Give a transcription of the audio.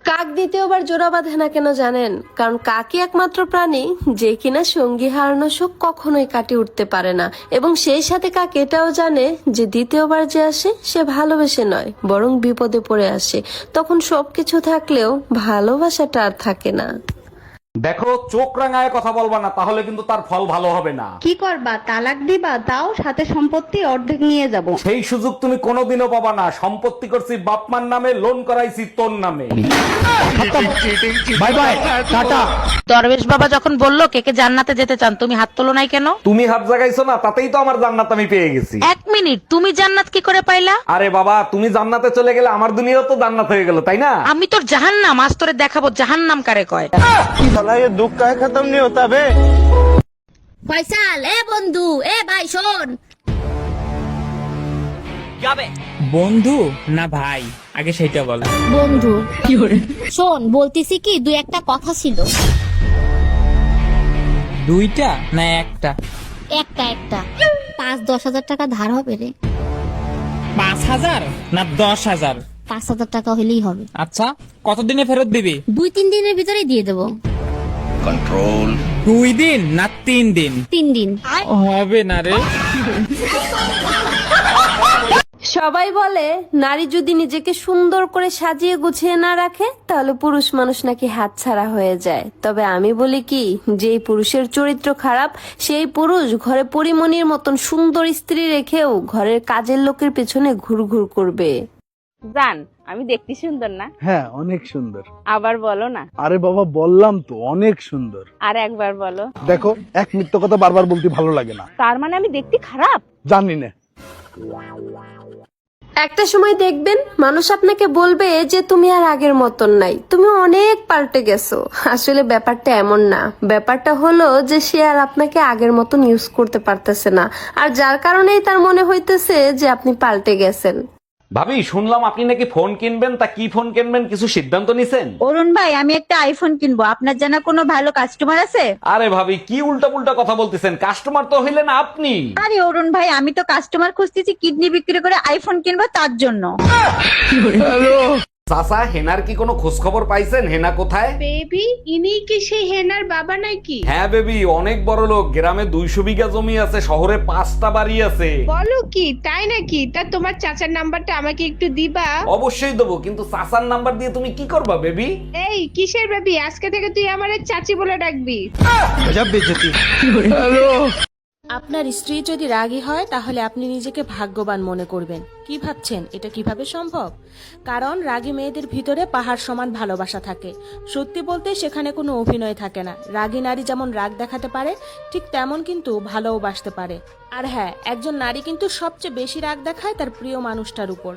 কাক দ্বিতীয়বার জোড়া বাঁধে না কেন জানেন? কারণ কাকই একমাত্র প্রাণী যে কিনা সঙ্গী হারানো শোক কখনোই কাটিয়ে উঠতে পারে না, এবং সেই সাথে কাক এটাও জানে যে দ্বিতীয়বার যে আসে সে ভালোবেসে নয় বরং বিপদে পড়ে আসে। তখন সবকিছু থাকলেও ভালোবাসাটা আর থাকে না। দেখো, চোখ রাঙায় কথা বলবা না, তাহলে কিন্তু তার ফল ভালো হবে না। কি করবা, তালাক দিবা? তাও সাথে সম্পত্তি অর্ধেক নিয়ে যাব। সেই সুযোগ তুমি কোনোদিনও পাবা না। সম্পত্তি করছি বাপমার নামে, লোন করাইছি তোর নামে। Bye bye, tata. দরবেশ বাবা যখন বললো কে কে জান্নাতে যেতে চান, তুমি হাত তোলো নাই কেন? তুমি হাত জাগাইছো না, তাতেই তো আমার জান্নাত আমি পেয়ে গেছি। এক মিনিট, তুমি জান্নাত কি করে পাইলা? আরে বাবা, তুমি জান্নাতে চলে গেলে আমার দুনিয়াও তো জান্নাত হয়ে গেল, তাই না? আমি তোর জাহান্নাম আজ তোরে দেখাবো জাহান্নাম কারে কয়। ফয়সাল, এ বন্ধু, এ ভাই শোন। বন্ধু না ভাই, আগে সেটা বল। বন্ধু শোন, বলতেছি কি, দুই একটা কথা ছিল। দুইটা না একটা? একটা একটা 5-10 হাজার টাকা ধার হবে রে। 5,000 না 10,000? 5 হাজার টাকা হলেই হবে। আচ্ছা, কতদিনে ফেরত দিবি? 2-3 দিনের ভিতরেই দিয়ে দেবো। 2 দিন না 3 দিন? 3 দিন। হবে না রে। সবাই বলে নারী যদি নিজেকে সুন্দর করে সাজিয়ে গুছিয়ে না রাখে তাহলে পুরুষ মানুষ নাকি হাতছাড়া হয়ে যায়। তবে আমি বলি কি, যেই পুরুষের চরিত্র খারাপ সেই পুরুষ ঘরে পরিমণির মতন সুন্দর স্ত্রী রেখেও ঘরের কাজের লোকের পেছনে ঘুরঘুর করবে। জান, আমি দেখতে সুন্দর না? হ্যাঁ, অনেক সুন্দর। আবার বলো না। আরে বাবা, বললাম তো অনেক সুন্দর। আর একবার বলো। দেখো, এক মিথ্যা কথা বারবার বলতে ভালো লাগে না। তার মানে আমি দেখতে খারাপ? জানি না। একটা সময় দেখবেন মানুষ আপনাকে বলবে যে তুমি আর আগের মতন নাই, তুমি অনেক পাল্টে গেছো। আসলে ব্যাপারটা এমন না, ব্যাপারটা হলো যে সে আর আপনাকে আগের মতন ইউজ করতে পারতেছে না, আর যার কারণেই তার মনে হইতেছে যে আপনি পাল্টে গেছেন। ভাবি, শুনলাম আপনি নাকি ফোন কিনবেন, তা কি ফোন কিনবেন কিছু সিদ্ধান্ত নিছেন? অরুণ ভাই, আমি একটা আইফোন কিনবো। আপনার জানা কোনো ভালো কাস্টমার আছে? আরে ভাবি, কি উল্টা পুল্টা কথা বলতেছেন? কাস্টমার তো হইলেন আপনি। আরে অরুণ ভাই, আমি তো কাস্টমার খুঁজতেছি কিডনি বিক্রি করে আইফোন কিনবো তার জন্য। চাচা, হেনার কি কোনো খোঁজ খবর পাইছেন? হেনা কোথায়? বেবি, ইনি কি সেই হেনার বাবা নাকি? হ্যাঁ বেবি, অনেক বড় লোক। গ্রামে 200 বিঘা জমি আছে, শহরে 5টা বাড়ি আছে। বলো কি, তাই নাকি? তা তোমার চাচার নাম্বারটা আমাকে একটু দিবা? অবশ্যই দেবো, কিন্তু চাচার নাম্বার দিয়ে তুমি কি করবা বেবি? এই কিসের বেবি? আজকে থেকে তুই আমারে চাচি বলে ডাকবি। আপনার স্ত্রী যদি রাগী হয় তাহলে আপনি নিজেকে ভাগ্যবান মনে করবেন। কি ভাবছেন এটা কিভাবে সম্ভব? কারণ রাগী মেয়েদের ভিতরে পাহাড় সমান ভালোবাসা থাকে। সত্যি বলতে সেখানে কোনো অভিনয় থাকে না। রাগী নারী যেমন রাগ দেখাতে পারে ঠিক তেমন কিন্তু ভালোও বাসতে পারে। আর হ্যাঁ, একজন নারী কিন্তু সবচেয়ে বেশি রাগ দেখায় তার প্রিয় মানুষটার উপর।